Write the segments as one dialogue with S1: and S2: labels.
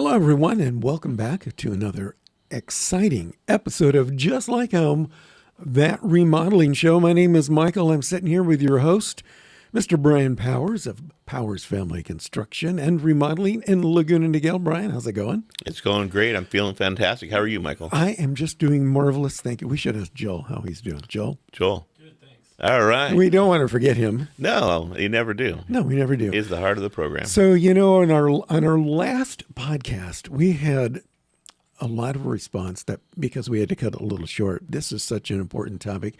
S1: Hello, everyone, and welcome back to another exciting episode of Just Like Home, that remodeling show. My name is Michael. I'm sitting here with your host, Mr. Brian Powers of Powers Family Construction and Remodeling in Laguna Niguel. Brian, how's it going?
S2: It's going great. I'm feeling fantastic. How are you, Michael?
S1: I am just doing marvelous. Thank you. We should ask Joel how he's doing. Joel?
S2: Joel. All right.
S1: We don't want to forget him.
S2: No, you never do.
S1: No, we never do.
S2: He's the heart of the program.
S1: So, you know, on our last podcast, we had a lot of response that because we had to cut it a little short. This is such an important topic.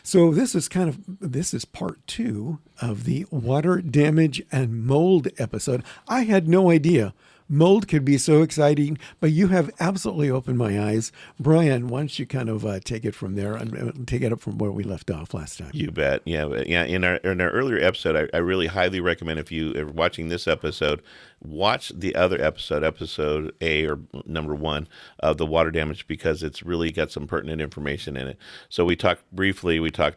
S1: So this is part 2 of the water damage and mold episode. I had no idea mold could be so exciting, but you have absolutely opened my eyes. Brian, why don't you kind of take it from there and take it up from where we left off last time?
S2: You bet. Yeah. In our earlier episode, I really highly recommend if you are watching this episode, watch the other episode A or number 1 of the water damage, because it's really got some pertinent information in it. So we talked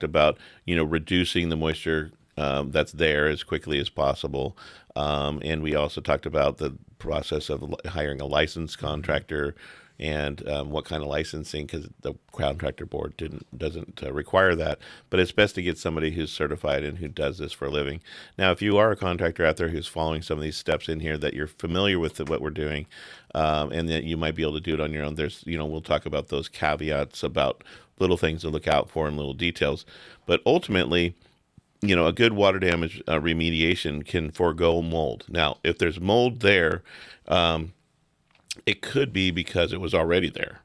S2: about, reducing the moisture that's there as quickly as possible. And we also talked about the process of hiring a licensed contractor and what kind of licensing, because the contractor board doesn't require that. But it's best to get somebody who's certified and who does this for a living. Now, if you are a contractor out there who's following some of these steps in here, that you're familiar with what we're doing, and that you might be able to do it on your own, we'll talk about those caveats about little things to look out for and little details. But ultimately, a good water damage remediation can forego mold. Now, if there's mold there, it could be because it was already there.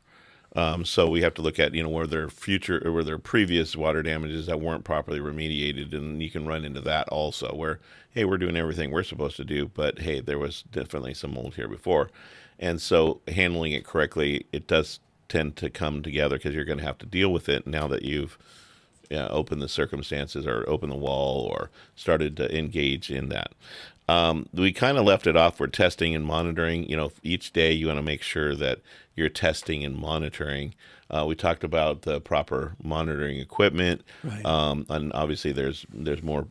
S2: So we have to look at, where their previous water damages that weren't properly remediated, and you can run into that also, where, hey, we're doing everything we're supposed to do, but hey, there was definitely some mold here before. And so handling it correctly, it does tend to come together, because you're going to have to deal with it now that you've open the circumstances or open the wall or started to engage in that. We kind of left it off. We're testing and monitoring. Each day you want to make sure that you're testing and monitoring. We talked about the proper monitoring equipment.
S1: Right.
S2: And obviously there's more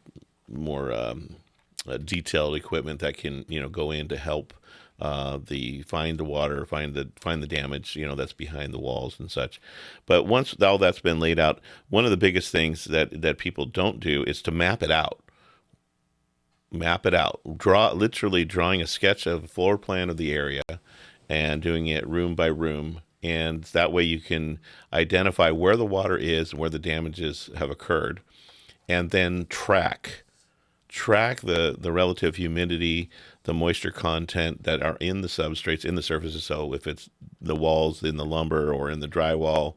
S2: detailed equipment that can, go in to help find the water, find the damage, that's behind the walls and such. But once all that's been laid out, one of the biggest things that people don't do is to map it out. Literally drawing a sketch of a floor plan of the area and doing it room by room. And that way you can identify where the water is and where the damages have occurred, and then track the relative humidity, the moisture content that are in the substrates, in the surfaces. So if it's the walls in the lumber or in the drywall,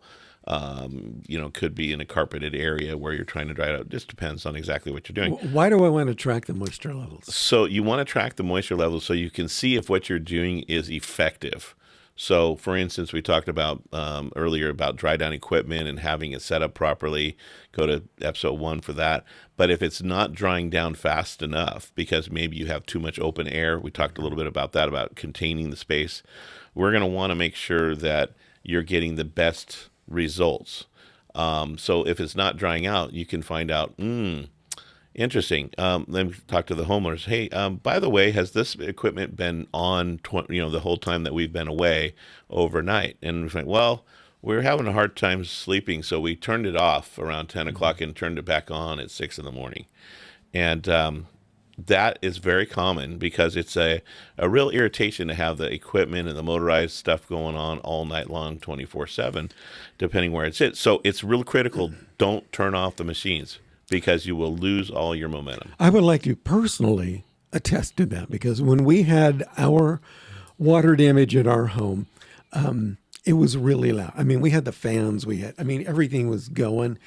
S2: could be in a carpeted area where you're trying to dry it out. It just depends on exactly what you're doing.
S1: Why do I want to track the moisture levels?
S2: So you want to track the moisture levels so you can see if what you're doing is effective. So, for instance, we talked about earlier about dry down equipment and having it set up properly. Go to episode 1 for that. But if it's not drying down fast enough, because maybe you have too much open air, we talked a little bit about that, about containing the space. We're going to want to make sure that you're getting the best results. So if it's not drying out, you can find out, interesting. Let me talk to the homeowners. Hey, by the way, has this equipment been on, the whole time that we've been away overnight? And we're like, well, we're having a hard time sleeping, so we turned it off around 10 o'clock and turned it back on at 6 in the morning. And that is very common, because it's a real irritation to have the equipment and the motorized stuff going on all night long, 24/7, depending where it's at. So it's real critical. Don't turn off the machines, because you will lose all your momentum.
S1: I would like to personally attest to that, because when we had our water damage at our home, it was really loud. I mean, we had the fans, everything was going.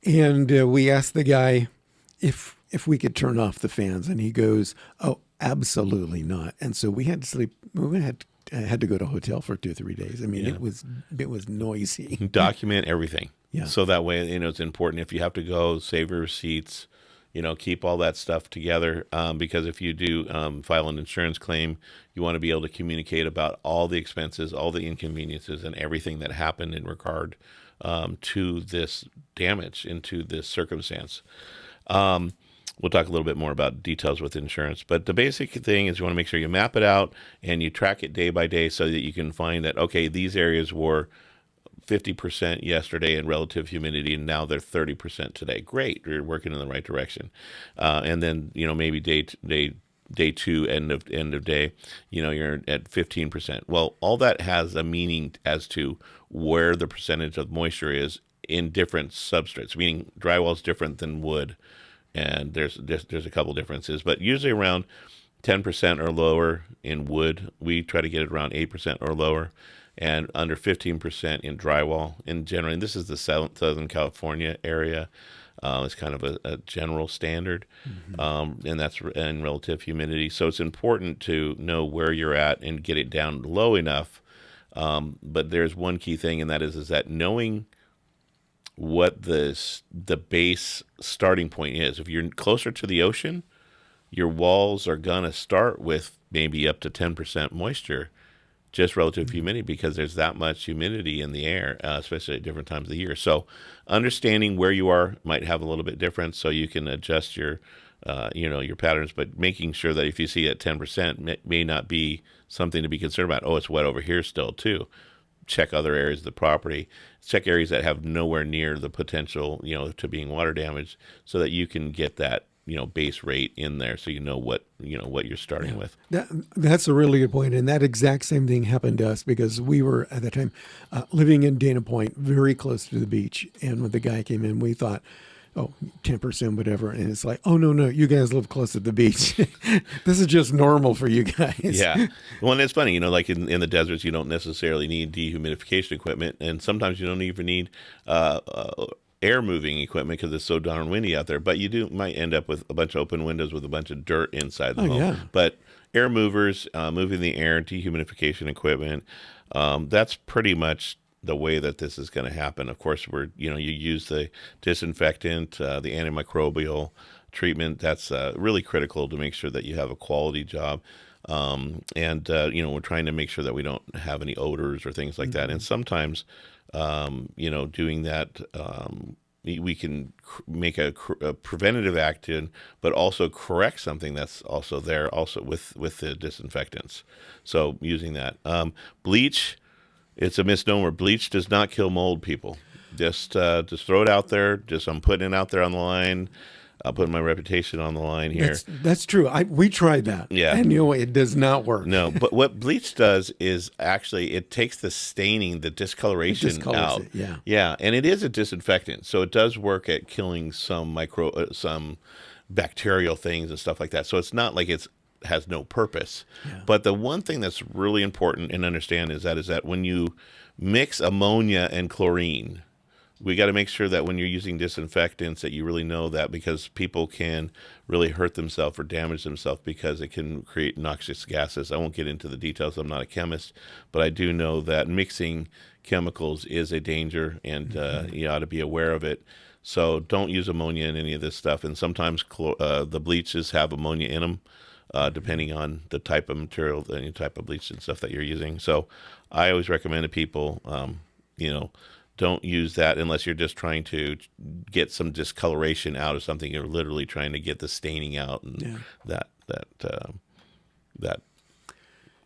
S1: And we asked the guy if we could turn off the fans, and he goes, "Oh, absolutely not." And so we had to sleep. We had to go to a hotel for 2-3 days. It was noisy.
S2: Document everything.
S1: Yeah.
S2: So that way, it's important. If you have to go, save your receipts, keep all that stuff together. Because if you do file an insurance claim, you want to be able to communicate about all the expenses, all the inconveniences, and everything that happened in regard to this damage, into this circumstance. we'll talk a little bit more about details with insurance. But the basic thing is you want to make sure you map it out and you track it day by day so that you can find that, okay, these areas were 50% yesterday in relative humidity, and now they're 30% today. Great, you're working in the right direction. And then maybe day two, end of day, you're at 15%. Well, all that has a meaning as to where the percentage of moisture is in different substrates. Meaning drywall is different than wood, and there's a couple differences, but usually around 10% or lower in wood. We try to get it around 8% or lower, and under 15% in drywall. And generally, this is the Southern California area. It's kind of a general standard, and that's in relative humidity. So it's important to know where you're at and get it down low enough. But there's one key thing, and that is that knowing what the base starting point is. If you're closer to the ocean, your walls are gonna start with maybe up to 10% moisture, just relative humidity, because there's that much humidity in the air, especially at different times of the year. So understanding where you are might have a little bit different, so you can adjust your your patterns, but making sure that if you see at 10% may not be something to be concerned about. Oh, it's wet over here still too. Check other areas of the property. Check areas that have nowhere near the potential, to being water damaged, so that you can get that base rate in there, so what you're starting with.
S1: That's a really good point, and that exact same thing happened to us because we were at the time living in Dana Point, very close to the beach. And when the guy came in, we thought, 10%, whatever, and it's like, oh no, you guys live close to the beach. This is just normal for you guys.
S2: Yeah, well, and it's funny, like in the deserts, you don't necessarily need dehumidification equipment, and sometimes you don't even need air moving equipment because it's so darn windy out there. But you might end up with a bunch of open windows with a bunch of dirt inside the home.
S1: Yeah.
S2: But air movers, moving the air, dehumidification equipment, that's pretty much the way that this is going to happen. Of course, you use the disinfectant, the antimicrobial treatment. That's really critical to make sure that you have a quality job. We're trying to make sure that we don't have any odors or things like that. And sometimes, doing that, we can make a preventative action, but also correct something that's also there, also with the disinfectants. So using that, bleach, it's a misnomer. Bleach does not kill mold, people. Just throw it out there. I'm putting it out there on the line. I'll put my reputation on the line here.
S1: That's true. We tried that.
S2: Yeah.
S1: And it does not work.
S2: No, but what bleach does is actually it takes the staining, the discoloration out.
S1: It, yeah.
S2: Yeah, and it is a disinfectant. So it does work at killing some bacterial things and stuff like that. So it's not like it has no purpose. Yeah. But the one thing that's really important and understand is that when you mix ammonia and chlorine, we got to make sure that when you're using disinfectants that you really know that, because people can really hurt themselves or damage themselves because it can create noxious gases. I won't get into the details. I'm not a chemist, but I do know that mixing chemicals is a danger, and you ought to be aware of it. So don't use ammonia in any of this stuff. And sometimes the bleaches have ammonia in them, depending on the type of material, any type of bleach and stuff that you're using. So I always recommend to people, don't use that unless you're just trying to get some discoloration out of something. You're literally trying to get the staining out and that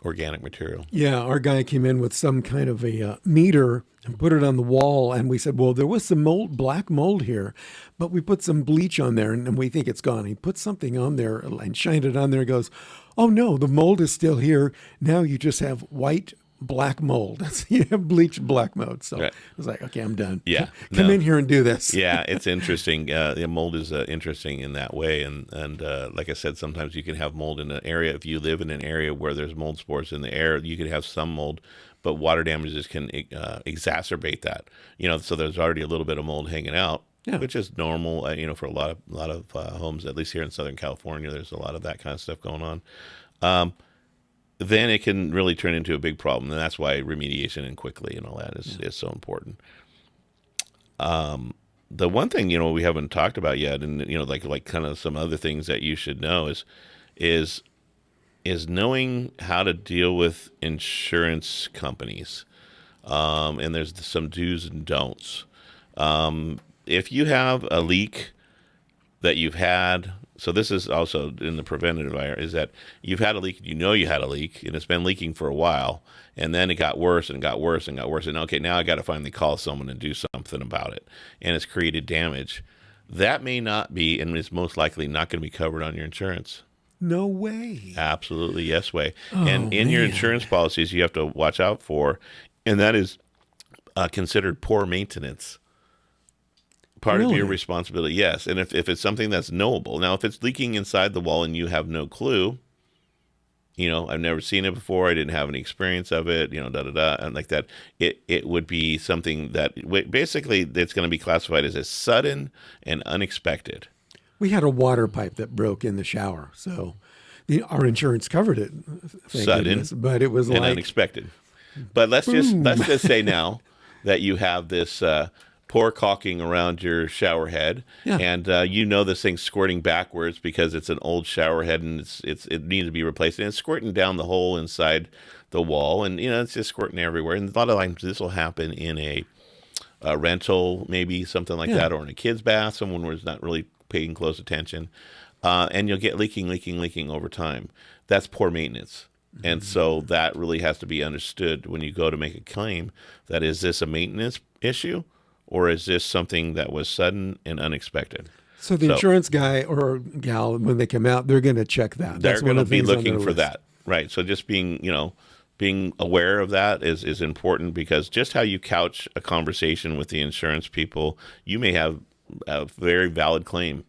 S2: organic material.
S1: Yeah, our guy came in with some kind of a meter and put it on the wall, and we said, well, there was some black mold here, but we put some bleach on there, and we think it's gone. He put something on there and shined it on there and goes, oh, no, the mold is still here. Now you just have white black mold. You have bleached black mold. So
S2: right.
S1: I was like, okay, I'm done.
S2: Yeah.
S1: Come in here and do this.
S2: Yeah, it's interesting. Mold is interesting in that way. And like I said, sometimes you can have mold in an area. If you live in an area where there's mold spores in the air, you could have some mold, but water damages can exacerbate that. So there's already a little bit of mold hanging out. Yeah. Which is normal, for a lot of homes, at least here in Southern California. There's a lot of that kind of stuff going on. Then it can really turn into a big problem, and that's why remediation and quickly and all that is so important. The one thing we haven't talked about yet, and like kind of some other things that you should know is knowing how to deal with insurance companies, and there's some do's and don'ts. If you have a leak that you've had So this is also in the preventative area, is that you've had a leak, you had a leak, and it's been leaking for a while, and then it got worse and got worse and got worse, and okay, now I got to finally call someone and do something about it, and it's created damage. That may not be, and is most likely not going to be covered on your insurance.
S1: No way.
S2: Absolutely, yes way.
S1: Oh,
S2: And in your
S1: man.
S2: insurance policies, you have to watch out for, and that is considered poor maintenance. Part of your
S1: Really?
S2: responsibility, yes. And if it's something that's knowable, now if it's leaking inside the wall and you have no clue, I've never seen it before, I didn't have any experience of it, da da da, and like that, it would be something that basically it's going to be classified as a sudden and unexpected.
S1: We had a water pipe that broke in the shower, so our insurance covered it. Thank
S2: Sudden
S1: goodness. But it was
S2: and
S1: like,
S2: unexpected. But let's just say now that you have this pour caulking around your shower head,
S1: Yeah.
S2: and this thing's squirting backwards because it's an old shower head and it needs to be replaced, and it's squirting down the hole inside the wall, and it's just squirting everywhere. And a lot of times this will happen in a rental, maybe something like
S1: Yeah.
S2: that, or in a kid's bath, someone was not really paying close attention, and you'll get leaking over time. That's poor maintenance. And so that really has to be understood when you go to make a claim. That is this a maintenance issue, or is this something that was sudden and unexpected?
S1: so the insurance guy or gal, when they come out, they're going to check that.
S2: They're
S1: That's one
S2: going to
S1: of the
S2: be
S1: things on
S2: looking
S1: their
S2: for
S1: list.
S2: that, right? So just being aware of that is important, because just how you couch a conversation with the insurance people, you may have a very valid claim,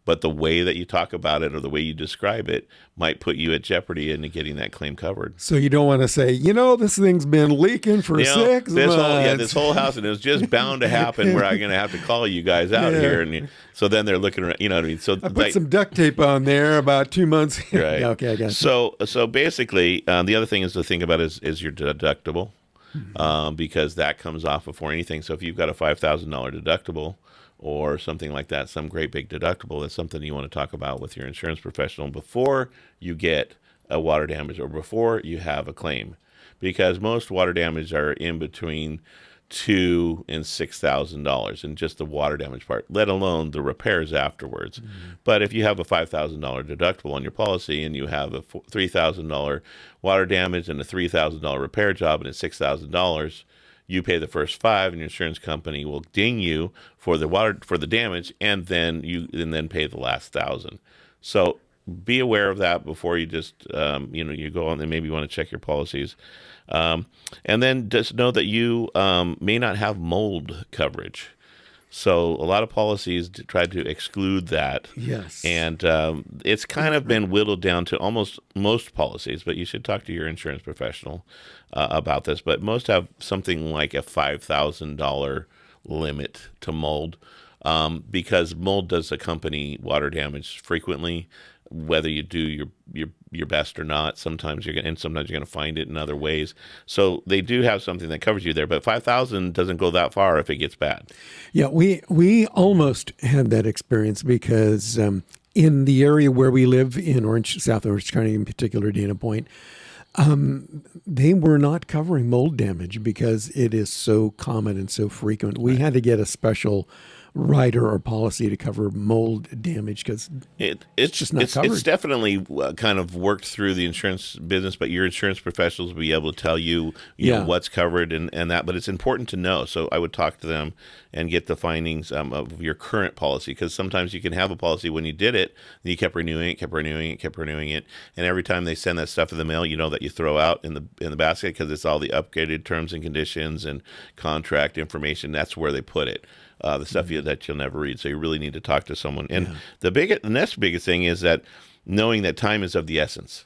S2: but the way that you talk about it or the way you describe it might put you at jeopardy in getting that claim covered.
S1: So you don't want to say, this thing's been leaking for 6
S2: this
S1: months.
S2: whole house, and it was just bound to happen where I'm going to have to call you guys out
S1: Yeah.
S2: here, and so then they're looking around. You know what I mean? So
S1: I put some duct tape on there about 2 months.
S2: right.
S1: Yeah, okay, I got you.
S2: So basically, the other thing is to think about is your deductible, because that comes off before anything. So if you've got a $5,000 deductible or something like that, some great big deductible, that's something you want to talk about with your insurance professional before you get a water damage or before you have a claim, because most water damage are in between $2,000 and $6,000, and just the water damage part, let alone the repairs afterwards. But if you have a $5,000 deductible on your policy and you have a $3,000 water damage and a $3,000 repair job and it's $6,000, you pay the first five, and your insurance company will ding you for the damage, and then pay the last 1,000. So be aware of that before you just you go on and maybe you want to check your policies, and then just know that you may not have mold coverage. So a lot of policies try to exclude that.
S1: Yes.
S2: And it's kind of been whittled down to almost most policies, but you should talk to your insurance professional about this. But most have something like a $5,000 limit to mold, because mold does accompany water damage frequently, whether you do your best or not. Sometimes you're going to find it in other ways. So they do have something that covers you there, but 5,000 doesn't go that far if it gets bad.
S1: Yeah, we almost had that experience because in the area where we live in South Orange County, in particular, Dana Point, they were not covering mold damage because it is so common and so frequent. We had to get a special rider or policy to cover mold damage because it's just not covered.
S2: It's definitely kind of worked through the insurance business, but your insurance professionals will be able to tell you, know what's covered and that. But it's important to know. So I would talk to them and get the findings of your current policy, because sometimes you can have a policy when you did it, and you kept renewing it, and every time they send that stuff in the mail, that you throw out in the basket because it's all the upgraded terms and conditions and contract information. That's where they put it. The stuff that you'll never read. So you really need to talk to someone. And the next biggest thing is that knowing that time is of the essence.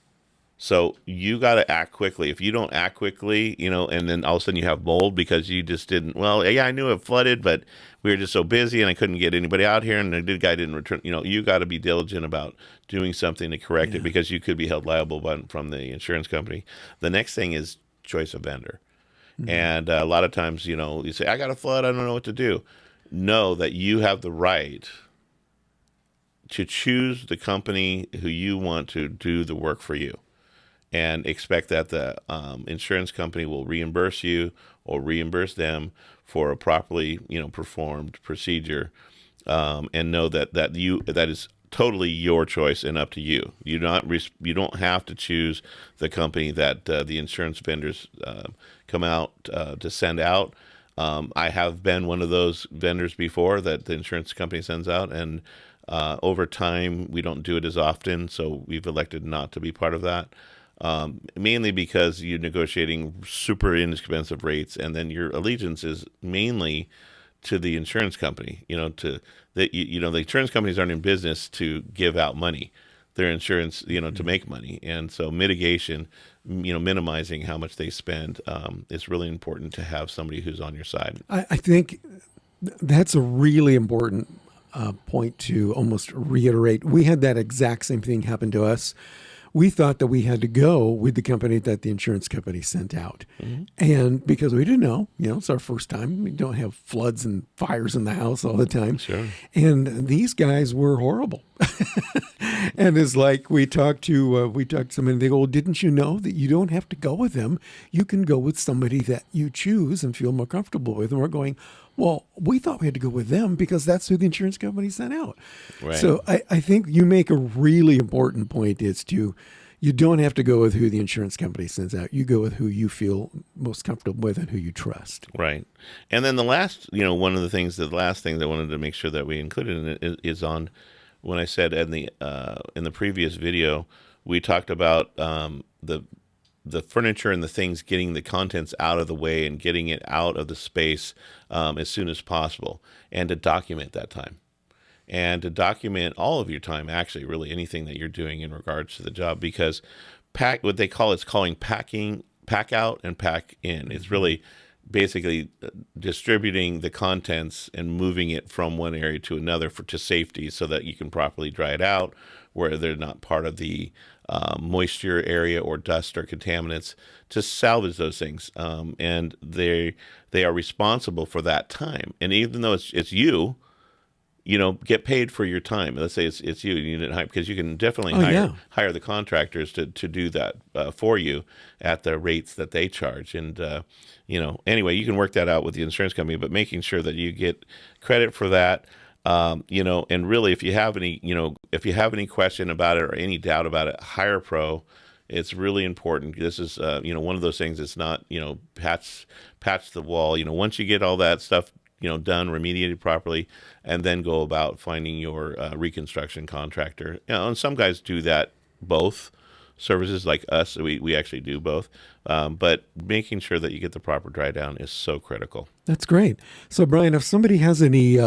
S2: So you got to act quickly. If you don't act quickly, and then all of a sudden you have mold because you just didn't, I knew it flooded, but we were just so busy and I couldn't get anybody out here and the guy didn't return. You got to be diligent about doing something to correct it, because you could be held liable from the insurance company. The next thing is choice of vendor. And a lot of times, you say, I got a flood, I don't know what to do. Know that you have the right to choose the company who you want to do the work for you, and expect that the insurance company will reimburse you or reimburse them for a properly performed procedure, and know that is totally your choice and up to you. You don't have to choose the company that the insurance vendors come out to send out. I have been one of those vendors before that the insurance company sends out, and over time we don't do it as often, so we've elected not to be part of that. Mainly because you're negotiating super inexpensive rates, and then your allegiance is mainly to the insurance company. The insurance companies aren't in business to give out money. They're insurance, to make money. And so mitigation, minimizing how much they spend, is really important to have somebody who's on your side.
S1: I think that's a really important point to almost reiterate. We had that exact same thing happen to us. We thought that we had to go with the company that the insurance company sent out. Mm-hmm. And because we didn't know, it's our first time. We don't have floods and fires in the house all the time.
S2: Sure.
S1: And these guys were horrible. And it's like we talked to somebody, they go, well, didn't you know that you don't have to go with them? You can go with somebody that you choose and feel more comfortable with. And we're going, well, we thought we had to go with them because that's who the insurance company sent out.
S2: Right.
S1: So I think you make a really important point is you don't have to go with who the insurance company sends out. You go with who you feel most comfortable with and who you trust.
S2: Right. And then the last thing I wanted to make sure that we included in it is on when I said in the previous video, we talked about the furniture and the things, getting the contents out of the way and getting it out of the space as soon as possible, and to document that time. And to document all of your time, actually, really anything that you're doing in regards to the job, because pack out and pack in. It's really basically distributing the contents and moving it from one area to another to safety, so that you can properly dry it out where they're not part of the moisture area or dust or contaminants, to salvage those things. And they are responsible for that time. And even though it's you, get paid for your time. Let's say it's you, and you didn't hire, because you can definitely hire the contractors to do that for you at the rates that they charge. And anyway, you can work that out with the insurance company, but making sure that you get credit for that. And really, if you have any question about it or any doubt about it, hire a pro. It's really important. This is one of those things. It's not patch the wall. Once you get all that stuff done, remediated properly, and then go about finding your reconstruction contractor. And some guys do that both services, like us. We actually do both. But making sure that you get the proper dry down is so critical.
S1: That's great. So, Brian, if somebody has any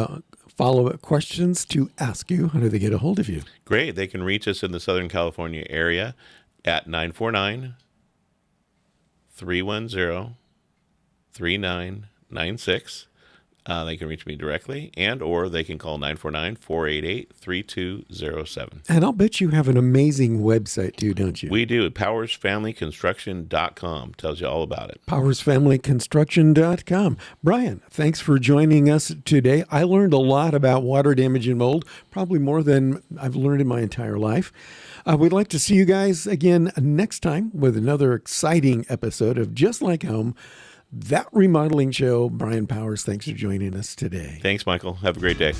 S1: follow-up questions to ask you, how do they get a hold of you?
S2: Great. They can reach us in the Southern California area at 949-310-3996. They can reach me directly, or they can call 949-488-3207.
S1: And I'll bet you have an amazing website too, don't you?
S2: We do. PowersFamilyConstruction.com tells you all about it.
S1: PowersFamilyConstruction.com. Brian, thanks for joining us today. I learned a lot about water damage and mold, probably more than I've learned in my entire life. We'd like to see you guys again next time with another exciting episode of Just Like Home, that remodeling show. Brian Powers, thanks for joining us today.
S2: Thanks, Michael. Have a great day.